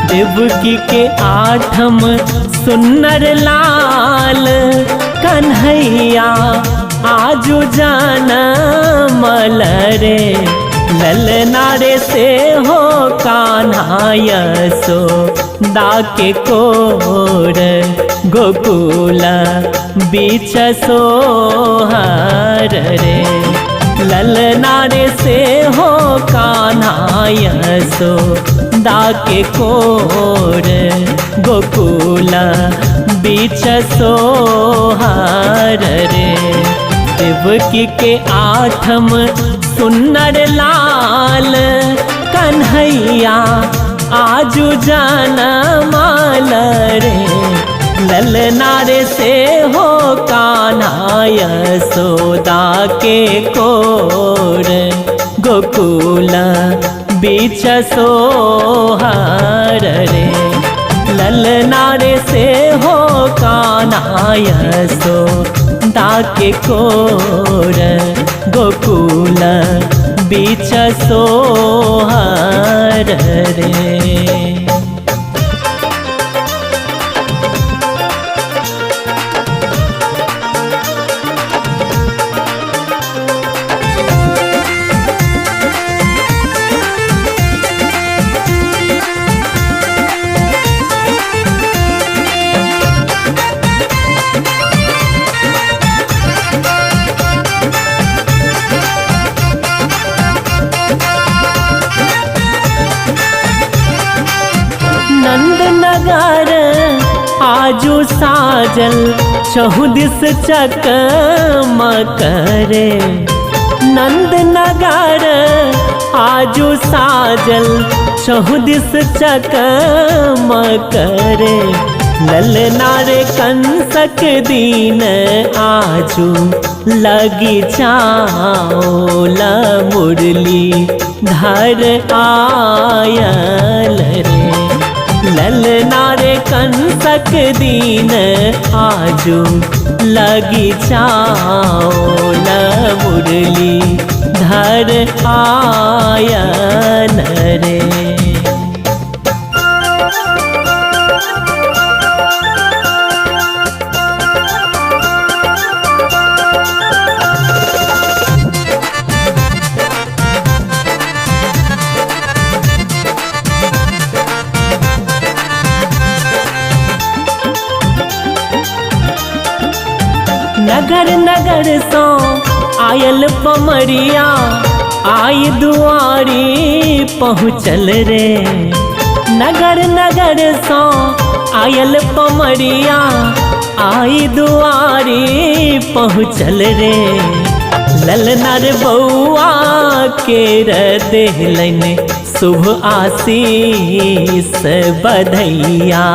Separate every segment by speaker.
Speaker 1: देवकी के आठम सुन्नर लाल कन्हैया आजू जनमल रे। ललना रे से हो कान्हा यशोदा के कोर गोकुल बीच सोहर रे। ललना रे से हो कान्हा यशोदा के कोर गोकुल बीच सोहर रे। देवकी के आठम सुन्नर लाल कन्हैया आजू जनमल रे। ललना रे से हो कान्हा यशोदा के कोर गोकुल बीच सोहर रे। ललना रे से हो कान्हा यशोदा के कोर गोकुल बीच सोहर रे। नंदनगर आजू साजल चहुदिस चकमक रे। नंदनगर आजू साजल चहुदिस चकमक रे। ललना रे कंसक दीन आजू लगी चाओल मुरली धर आयल रे। ललना रे कंसक दीन आजू लगी चाओल मुरली धर आयल रे। नगर नगर सो आयल पमरिया आई दुआरी पहुँचल रे। नगर नगर सो आयल पमरिया आई दुआरी पहुँचल रे। ललना रे बउआ के देहलन शुभ आशीष बधैया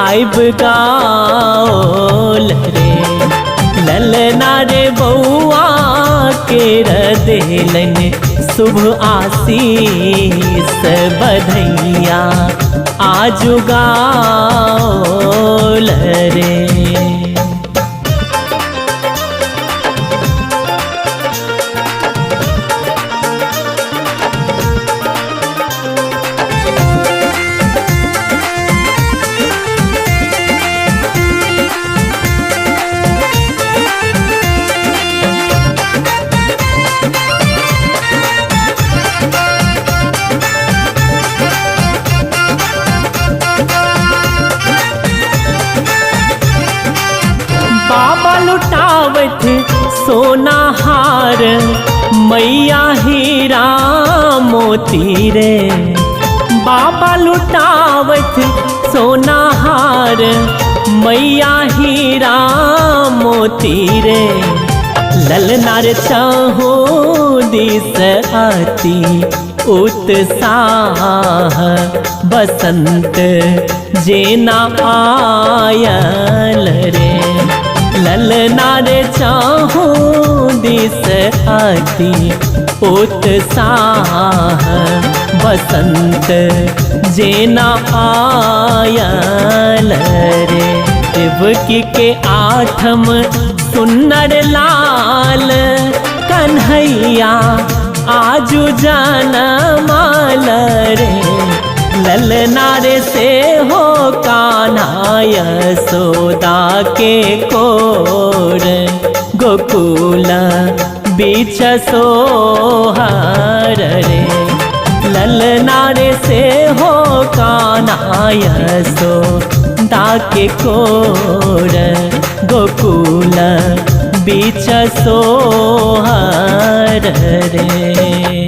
Speaker 1: आइब गाओल रे। ललना रे बउआ के देहलन शुभ आशीष बधैया आजू गाओल रे। लुटावत सोना हार मैया हीरा मोती रे। बाबा लुटावत सोना हार मैया हीरा मोती रे। ललना रे चाहो दिस आती उत्साह बसंत जेना आयल रे। ललना रे चाहूं दिस अति उत्साह बसंत जेना आयल रे देवकी के आठम सुन्नर लाल कन्हैया आजू जनमाल रे ललना रे से हो कान्हा यशोदा के कोर गोकुल बीच सोहर रे ललना रे से हो कान्हा यशोदा के कोर गोकुल बीच सोहर रे।